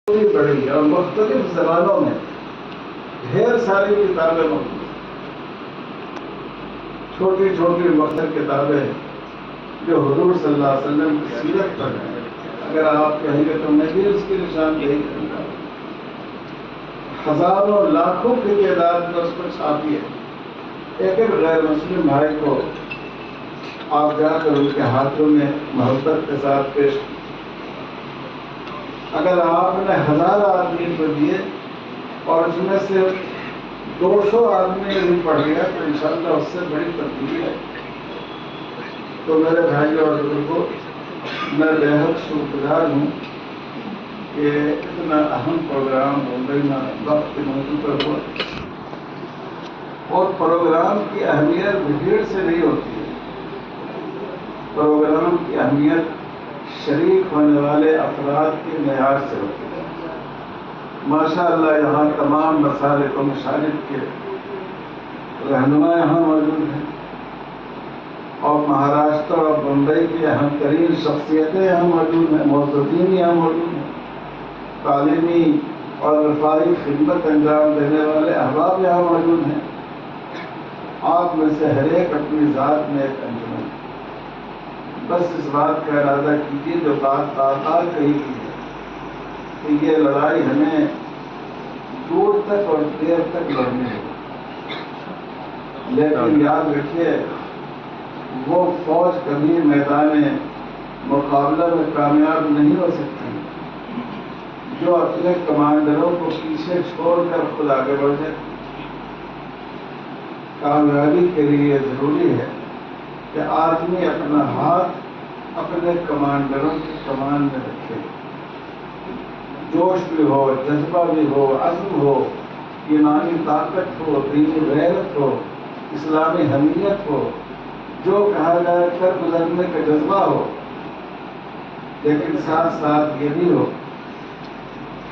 پڑھی ہے اور مختلف زبانوں میں ڈھیر ساری کتابیں موجود ہیں، چھوٹی چھوٹی مختصر کتابیں جو حضور صلی اللہ علیہ وسلم کی سیرت پر ہیں۔ اگر آپ کہیں گے تو میں بھی اس کی نشاندہی کروں گا۔ ہزاروں لاکھوں کی تعداد میں اس کو چھاپی ہے۔ ایک ایک غیر مسلم بھائی کو آپ جا کر ان کے ہاتھوں میں محبت کے ساتھ پیش کی۔ اگر آپ نے 1000 آدمی کو دیے اور اس میں سے 200 آدمی نے بھی پڑھ لیا تو انشاءاللہ اس سے بڑی تبدیلی ہے۔ تو میرے بھائیوں اور بزرگوں، میں بے حد شکرگزار ہوں کہ اتنا اہم پروگرام ممبئی میں وقت کے موضوع پر ہوا، اور پروگرام کی اہمیت بھیڑ سے نہیں ہوتی ہے، پروگرام کی اہمیت شریک ہونے والے افراد کے معیار سے ہوتی ہے۔ ماشاءاللہ یہاں تمام مسالک و مشارق کے رہنما یہاں موجود ہیں، اور مہاراشٹر اور بمبئی کی اہم ترین شخصیتیں یہاں موجود ہیں، معززین یہاں موجود ہیں، تعلیمی اور رفاہی خدمت انجام دینے والے احباب یہاں موجود ہیں۔ آپ میں سے ہر ایک اپنی ذات میں ایک انجمن ہے۔ بس اس بات کا ارادہ کیجیے جو بات بار کہی گئی ہے کہ یہ لڑائی ہمیں دور تک اور دیر تک لڑنی ہے، لیکن یاد رکھیے وہ فوج کبھی میدان مقابلہ میں کامیاب نہیں ہو سکتی جو اپنے کمانڈروں کو پیچھے چھوڑ کر خود آگے بڑھ جائے۔ کامیابی کے لیے ضروری ہے کہ آدمی اپنا ہاتھ اپنے کمانڈروں کی کمان میں رکھے، جوش بھی ہو، جذبہ بھی ہو، عزم ہو، ایمانی طاقت ہو، دینی غیرت ہو، اسلامی حمیت ہو، جو کہا جائے کر گزرنے کا جذبہ ہو، لیکن ساتھ ساتھ یہ بھی ہو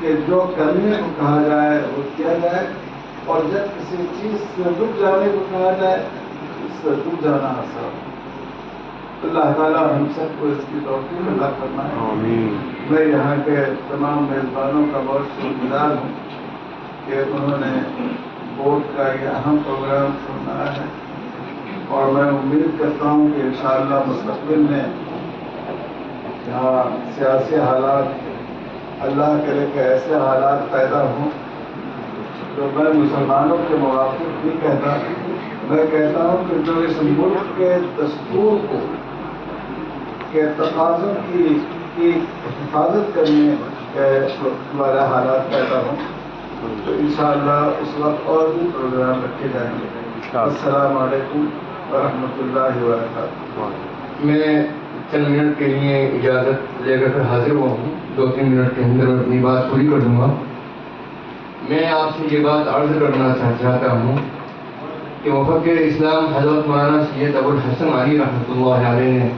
کہ جو کرنے کو کہا جائے وہ کیا جائے، اور جب کسی چیز سے رک جانے کو کہا جائے اس سے رک جانا آسان ہے۔ اللہ تعالیٰ ہم سب کو اس کی توفیق عطا فرمائے۔ آمین۔ میں یہاں کے تمام میزبانوں کا بہت شکرگزار ہوں کہ انہوں نے بورڈ کا یہ اہم پروگرام سنایا ہے، اور میں امید کرتا ہوں کہ انشاءاللہ مستقبل میں یہاں سیاسی حالات، اللہ کرے کہ ایسے حالات پیدا ہوں تو میں مسلمانوں کے موافق نہیں کہتا، میں کہتا ہوں کہ جو اس ملک کے دستور کو کے تقاضوں کی حفاظت کرنے کے ہمارے حالات پیدا ہوں تو انشاءاللہ اس وقت اور بھی پروگرام رکھے جائیں گے۔ السلام علیکم ورحمۃ اللہ وبرکاتہ۔ میں چند منٹ کے لیے اجازت لے کر حاضر ہوا ہوں، 2-3 منٹ کے اندر میں اپنی بات پوری کر دوں گا۔ میں آپ سے یہ بات عرض کرنا چاہتا ہوں کہ مفکر اسلام حضرت مولانا سید ابوالحسن علی رحمۃ اللہ علیہ نے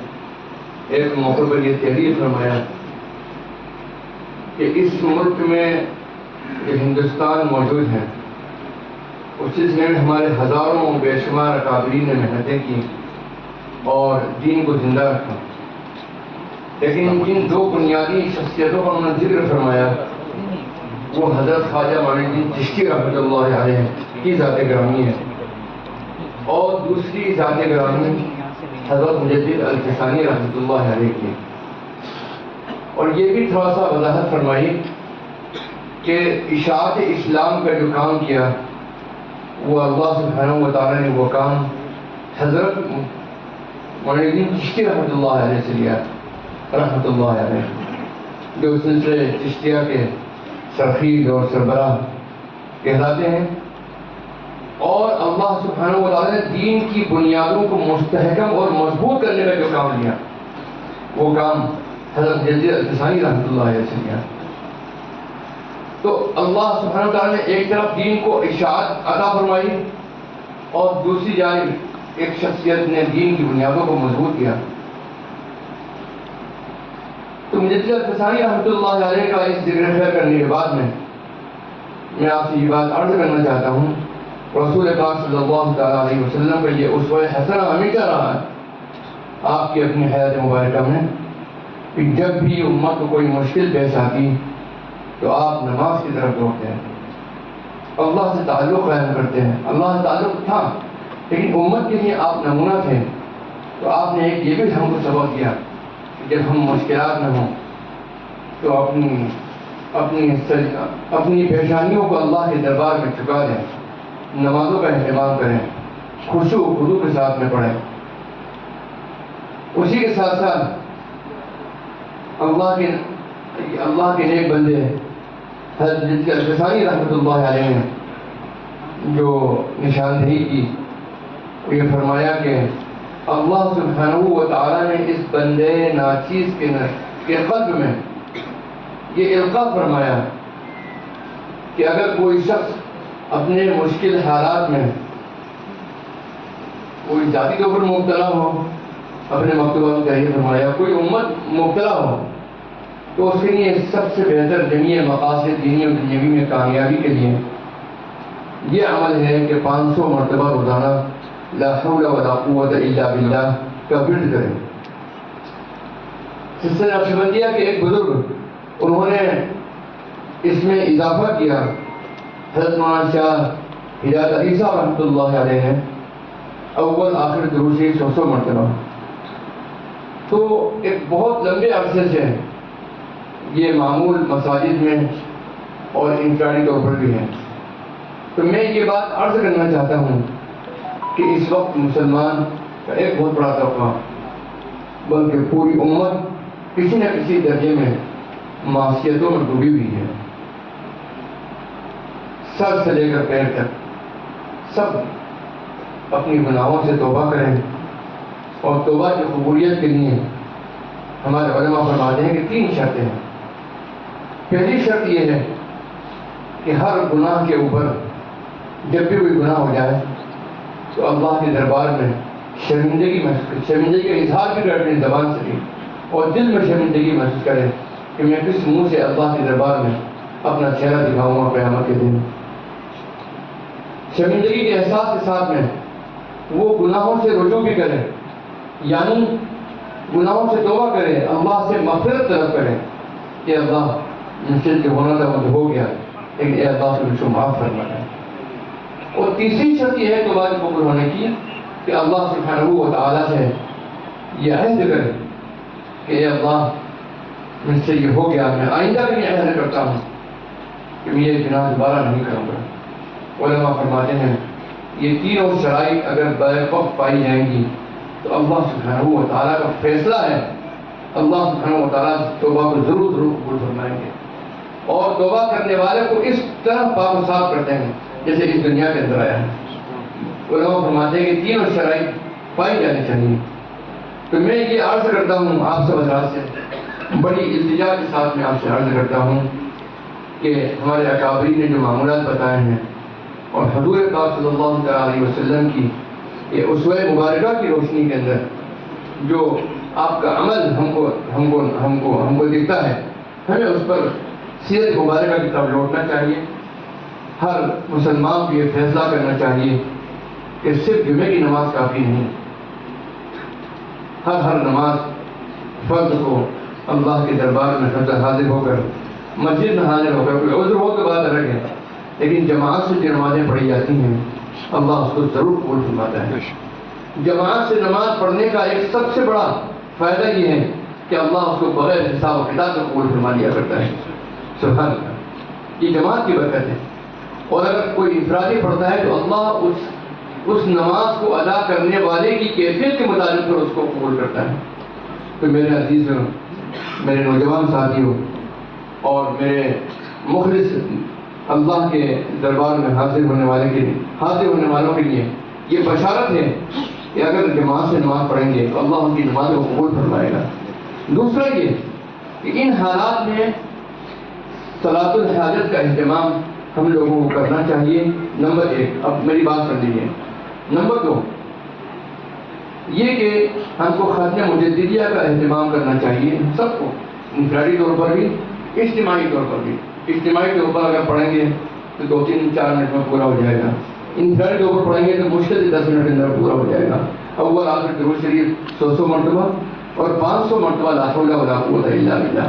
ایک موقع پر یہ تحریر فرمایا کہ اس ملک میں جو ہندوستان موجود ہے اس سلسلے میں ہمارے ہزاروں بے شمار اکابرین نے محنتیں کی اور دین کو زندہ رکھا، لیکن جن 2 بنیادی شخصیتوں کا انہوں نے ذکر فرمایا وہ حضرت خواجہ معین الدین چشتی رحمۃ اللہ علیہ کی ذات گرامی ہے، اور دوسری ذات گرامی حضرت مجدد الفسانی رحمۃ اللہ علیہ کی۔ اور یہ بھی تھوڑا سا وضاحت فرمائی کہ اشاعت اسلام کا جو کام کیا وہ اللہ سبحانہ و تعالیٰ نے وہ کام حضرت معین الدین چشتی رحمۃ اللہ علیہ سے لیا رحمۃ اللہ علیہ، جو سلسلے چشتیہ کے سرخیل اور سربراہ کہلاتے ہیں، اور اللہ سبحانہ و تعالیٰ نے دین کی بنیادوں کو مستحکم اور مضبوط کرنے کا جو کام لیا وہ کام حضرت مجدد الفسانی رحمۃ اللہ علیہ سے لیا۔ تو اللہ سبحانہ و تعالیٰ نے ایک طرف دین کو اشاعت عطا فرمائی اور دوسری جانب ایک شخصیت نے دین کی بنیادوں کو مضبوط کیا۔ تو مجدد الفسانی رحمۃ اللہ علیہ کا اس ذکر خیر کرنے کے بعد میں آپ سے یہ بات عرض کرنا چاہتا ہوں، رسول پاک صلی اللہ تعالیٰ علیہ وسلم کا یہ اسوہ حسنہ ہمیشہ رہا ہے آپ کی اپنی حیات مبارکہ میں کہ جب بھی امت کو کوئی مشکل پیش آتی تو آپ نماز کی طرف دوڑتے ہیں، اللہ سے تعلق قائم کرتے ہیں۔ اللہ سے تعلق تھا لیکن امت کے لیے آپ نمونہ تھے، تو آپ نے ایک یہ بھی ہم کو سبق دیا کہ جب ہم مشکلات میں ہوں تو اپنی پیشانیوں کو اللہ کے دربار میں چکا دیں، نمازوں کا اہتمام کریں، خشوع و خضوع کے ساتھ میں پڑھیں۔ اسی کے ساتھ ساتھ اللہ کے نیک بندے حضرت الغفاری رحمۃ اللہ علیہ نے جو نشاندہی کی، یہ فرمایا کہ اللہ سبحانہ و تعالیٰ نے اس بندے ناچیز کے قلب میں یہ القاء فرمایا کہ اگر کوئی شخص اپنے مشکل حالات میں کوئی ذاتی طور پر مبتلا ہو، اپنے مکتوبہ میں تحریر فرمایا کوئی امت مبتلا ہو، تو اس کے لیے سب سے بہتر جمیع مقاصد دینی اور دنیاوی میں کامیابی کے لیے یہ عمل ہے کہ 500 مرتبہ روزانہ لا حول ولا قوت الا باللہ کا ورد کریں۔ سلسلہ نقشبندیہ کے ایک بزرگ انہوں نے اس میں اضافہ کیا، حضرت مولانا شاہ ہدایت علی صاحب رحمۃ اللہ علیہ نے اول آخر درود شریف 100 مرتبہ۔ تو ایک بہت لمبے عرصے سے یہ معمول مساجد میں اور انفرادی طور پر بھی ہے۔ تو میں یہ بات عرض کرنا چاہتا ہوں کہ اس وقت مسلمان کا ایک بہت بڑا طبقہ بلکہ پوری امت کسی نہ کسی درجے میں معصیتوں میں ڈوبی ہوئی ہے، سر سے لے کر پیر تک سب اپنی گناہوں سے توبہ کریں، اور توبہ کی قبولیت کے لیے ہمارے علماء فرماتے ہیں کہ 3 شرطیں ہیں۔ پہلی شرط یہ ہے کہ ہر گناہ کے اوپر جب بھی کوئی گناہ ہو جائے تو اللہ کے دربار میں شرمندگی کا اظہار بھی کرے اپنی زبان سے بھی، اور دل میں شرمندگی محسوس کرے کہ میں کس منہ سے اللہ کے دربار میں اپنا چہرہ دکھاؤں گا قیامت کے دن۔ شرمندگی کے احساس کے ساتھ میں وہ گناہوں سے رجوع بھی کرے، یعنی گناہوں سے توبہ کرے، اللہ سے مغفرت طلب کرے کہ اللہ مجھ سے جو ہونا تھا وہ ہو گیا، لیکن اے اللہ سے مجھ کو معاف فرما دے۔ اور تیسری شرط یہ ہے توبہ کے قبول ہونے کی کہ اللہ سبحانہ و تعالیٰ سے یہ عہد کرے کہ اے اللہ مجھ سے یہ ہو گیا، میں آئندہ بھی یہ عہد کرتا ہوں کہ میں یہ گناہ دوبارہ نہیں کروں گا۔ علماء فرماتے ہیں یہ تینوں شرائط اگر بیک وقت پائی جائیں گی تو اللہ سبحانہ و تعالیٰ کا فیصلہ ہے، اللہ سبحانہ و تعالیٰ توبہ کو ضرور قبول فرمائیں گے، اور توبہ کرنے والے کو اس طرح پاک و صاف کرتے ہیں جیسے اس دنیا کے اندر آیا ہے۔ علماء فرماتے ہیں کہ تینوں شرائط پائی جانی چاہیے۔ تو میں یہ عرض کرتا ہوں آپ سب حضرات سے، بڑی التجا کے ساتھ میں آپ سے عرض کرتا ہوں کہ ہمارے اکابرین نے جو معمولات بتائے ہیں اور حضور پاک صلی اللہ علیہ وسلم کی یہ اسوہ مبارکہ کی روشنی کے اندر جو آپ کا عمل ہم کو دکھتا ہے، ہمیں اس پر سیرت مبارکہ کی طرف لوٹنا چاہیے۔ ہر مسلمان کو یہ فیصلہ کرنا چاہیے کہ صرف جمعے کی نماز کافی نہیں، ہر نماز فرض کو اللہ کے دربار میں حاضر ہو کر، مسجد میں حاضر ہو کر، کوئی عذر ہو تو بات الگ ہے، لیکن جماعت سے جو نمازیں پڑھی جاتی ہیں اللہ اس کو ضرور قبول فرماتا ہے۔ جماعت سے نماز پڑھنے کا ایک سب سے بڑا فائدہ یہ ہے کہ اللہ اس کو بغیر حساب و کتاب سے قبول فرما لیا کرتا ہے۔ سبحان اللہ، یہ جماعت کی برکت ہے۔ اور اگر کوئی انفرادی پڑھتا ہے تو اللہ اس نماز کو ادا کرنے والے کی کیفیت کے مطابق اس کو قبول کرتا ہے۔ تو میرے عزیزوں، میرے نوجوان ساتھیوں اور میرے مخلص اللہ کے دربار میں حاضر ہونے والوں کے لیے یہ بشارت ہے کہ اگر جماعت سے نماز پڑھیں گے تو اللہ ان کی نماز کو قبول فرمائے گا۔ دوسرا یہ کہ ان حالات میں صلاۃ الحاجت کا اہتمام ہم لوگوں کو کرنا چاہیے۔ نمبر 1، اب میری بات سن لیجیے۔ نمبر 2 یہ کہ ہم کو ختم مجددیہ کا اہتمام کرنا چاہیے، سب کو، انفرادی طور پر بھی، اجتماعی طور پر بھی۔ اجتماعی طور پر اگر پڑھیں گے تو 2-3-4 منٹ میں پورا ہو جائے گا، انفرادی طور پر پڑھیں گے تو مشکل سے 10 منٹ کے اندر پورا ہو جائے گا۔ اول آخر درود شریف 100 مرتبہ اور 500 مرتبہ لا حول ولا قوت الا باللہ۔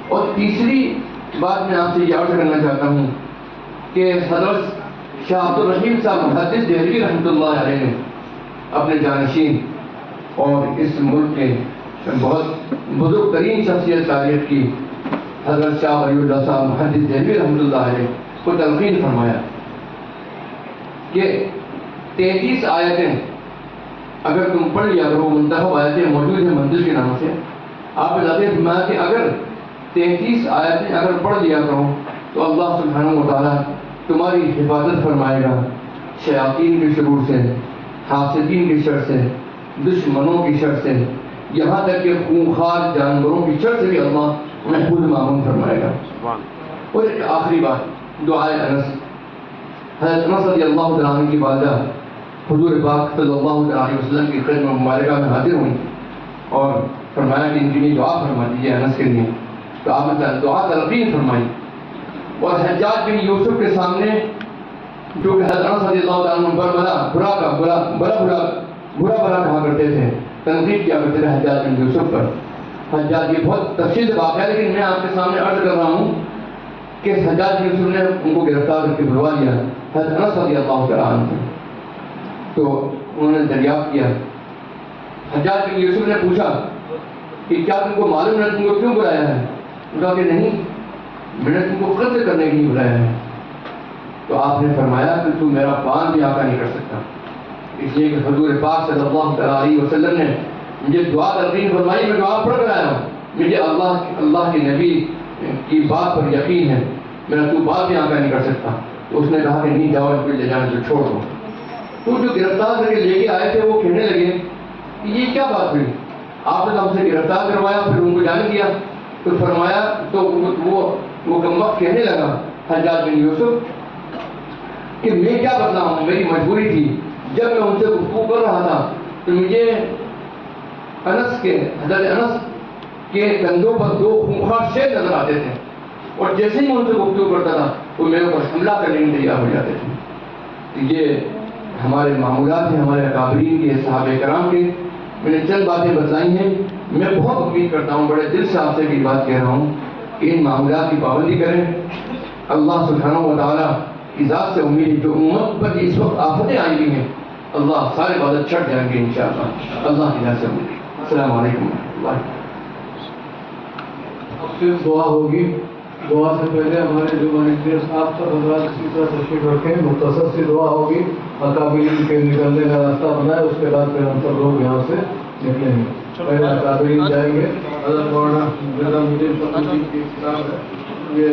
اور تیسری بات میں آپ سے یہ عرض کرنا چاہتا ہوں کہ حضرت شاہ عبد الرحیم صاحب محدث دہلوی رحمۃ اللہ علیہ نے اپنے جانشین اور اس ملک کے بہت بزرگ ترین شخصیت تاریخ کی حضرت شاہ ولی اللہ صاحب محدث دہلوی رحمۃ اللہ علیہ کو تلقین فرمایا کہ 33 آیتیں اگر تم پڑھ لیا کرو، منتخب آیتیں موجود ہیں منزل کے نام سے، آپ نے فرمایا کہ اگر 33 آیتیں اگر پڑھ لیا کرو تو اللہ سبحانہ و تعالیٰ تمہاری حفاظت فرمائے گا شیاطین کے شرور سے، حاسدین کی شر سے، دشمنوں کی شر سے، یہاں تک کہ خونخوار جانوروں کی شر سے بھی اللہ محفوظ معمون فرمائے گا۔ اور ایک آخری بات، دعائے انس، حضرت انس رضی اللہ تعالیٰ عنہ کی والدہ حضور پاک صلی اللہ علیہ وسلم کی خدمت مبارکہ میں حاضر ہوئی اور فرمایا کہ ان کے لیے دعا فرما دیجیے انس کے لیے، تو آپ نے دعا تلقین فرمائی۔ اور حجاج بن یوسف کے سامنے جو کہ حضرت انس رضی اللہ تعالیٰ عنہ برا کہا کرتے تھے، تنقید کیا کرتے تھے حجاج بن یوسف پر۔ حجاج یہ بہت تفصیل سے واقعہ ہے، لیکن میں آپ کے سامنے عرض کر رہا ہوں کہ حجاج بن یوسف نے ان کو گرفتار کر کے بلوا لیا حضرت انس رضی اللہ تعالیٰ عنہ سے، تو انہوں نے دریافت کیا۔ حجاج بن یوسف نے پوچھا کہ کیا تم کو معلوم ہے تم کو کیوں بلایا ہے؟ انہوں نے کہا کہ نہیں، میں نے تم کو قتل کرنے کے لیے بلایا ہے۔ تو آپ نے فرمایا کہ تم میرا پان بھی آقا نہیں کر سکتا، اس لیے کہ حضور پاک صلی اللہ علیہ وسلم نے مجھے دعا تلقین فرمائی، میں دعا پڑھ کر آیا ہوں، مجھے اللہ کے نبی کی بات پر یقین ہے، میرا تو بات بھی آقا نہیں کر سکتا۔ تو اس نے کہا کہ نہیں، جاؤ ان کو لے جانے سے چھوڑ دو۔ تو جو گرفتار کر کے لے کے آئے تھے وہ کہنے لگے کہ یہ کیا بات ہوئی، آپ نے ہم سے گرفتار کروایا پھر ان کو جانے دیا؟ تو فرمایا، تو وہ کم وقت کہنے لگا حجاج بن یوسف کہ میں کیا بتلاؤں، میری مجبوری تھی، جب میں ان سے گفتگو کر رہا تھا تو مجھے حضرت انس کے کندھوں پر 2 خونخوار شیر نظر آتے تھے، اور جیسے ہی میں ان سے گفتگو کرتا تھا وہ میرے اوپر حملہ کرنے کے تیار ہو جاتے تھے۔ تو یہ ہمارے معمولات ہیں، ہمارے اکابرین کے، صحابہ کرام کے۔ میں نے چند باتیں بتلائی ہیں، میں بہت امید کرتا ہوں، بڑے دل سے آپ سے بھی بات کہہ رہا ہوں کہ ان معمولات کی پابندی کریں۔ اللہ سبحانہ و تعالیٰ کی ذات سے امید ہے، جو امت پر اس وقت آفتیں آئی ہوئی ہیں اللہ سارے بادل چھٹ جائیں گے انشاءاللہ، اللہ کی ذات سے امید ہے۔ السلام علیکم ورحمۃ اللہ۔ اب پھر دعا ہوگی، دعا سے پہلے ہمارے جو مانیٹر صاحب سب حضرات اسی طرح تشریف رکھیں، مختصر سی دعا ہوگی، اکابرین کے نکلنے کا راستہ بنائے، اس کے بعد پھر ہم سب لوگ یہاں سے نکلیں گے۔ پہلے اکابرین جائیں گے، حضرت مولانا مرزا مجید فقیہ کی کتاب ہے، یہ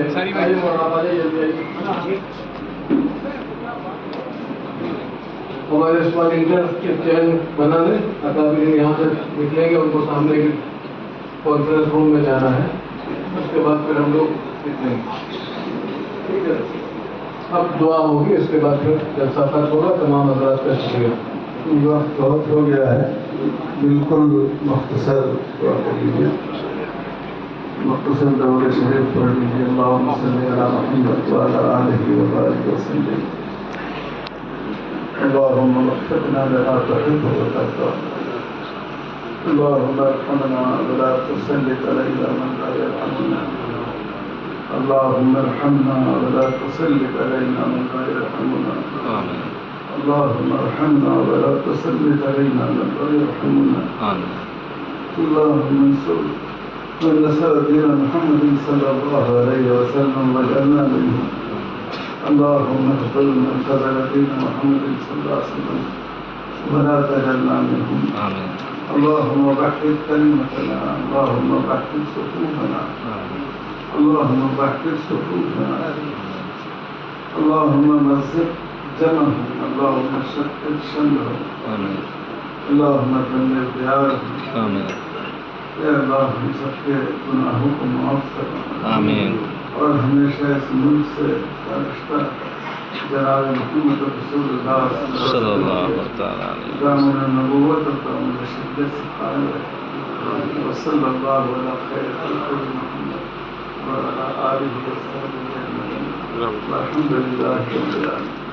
ہمارے اسپالنٹر کے چین بنا لیں، اکابرین یہاں سے نکلیں گے، ان کو سامنے کے کانفرنس روم میں جانا ہے، اس کے بعد پھر ہم لوگ نکلیں گے، ٹھیک ہے؟ اب دعا ہوگی، اس کے بعد پھر جلسہ ختم ہوگا۔ تمام حضرات کا شکریہ۔ وقت بہت ہو گیا ہے، بالکل مختصر دعا کر لیجیے، مختصر درود شریف پڑھ لیجیے۔ اللہم صلی علی محمد وعلی آلہ وبارک وسلم۔ اللہم وفقنا لما تحب وترضى، اللہم ارحمنا ولا تسلط علینا من لا یرحمنا، اللہم ارحمنا ولا تسلط علینا من لا یرحمنا، اللہم ارحمنا ولا تسلط علینا من لا یرحمنا، اللہم انصر من نصر دین محمد صلی اللہ علیہ وسلم واجعلنا منهم، اللہم اغفر من خذل دین محمد صلی اللہ علیہ وسلم ولا تجعلنا منهم، اللہم وحد کلمتنا، اللہم وحد صفوفنا، اللہم وحد صفوفنا، اللہم مزق جمعهم، اللہم شتت شملهم، اللہم دمر دیارهم، اے اللہ ہم سب کے گناہوں کو معاف کرنا، آمین، اور ہمیشہ اس ملک سے رشتہ جناب محمد رسول اللہ صلی اللہ تعالیٰ علیہ دامن نبوت اور دامن شدت سے قائم رہے، وصلی اللہ علی خیر خلق محمد وعلی آلہ وصحبہ اجمعین، والحمد للہ رب العالمین۔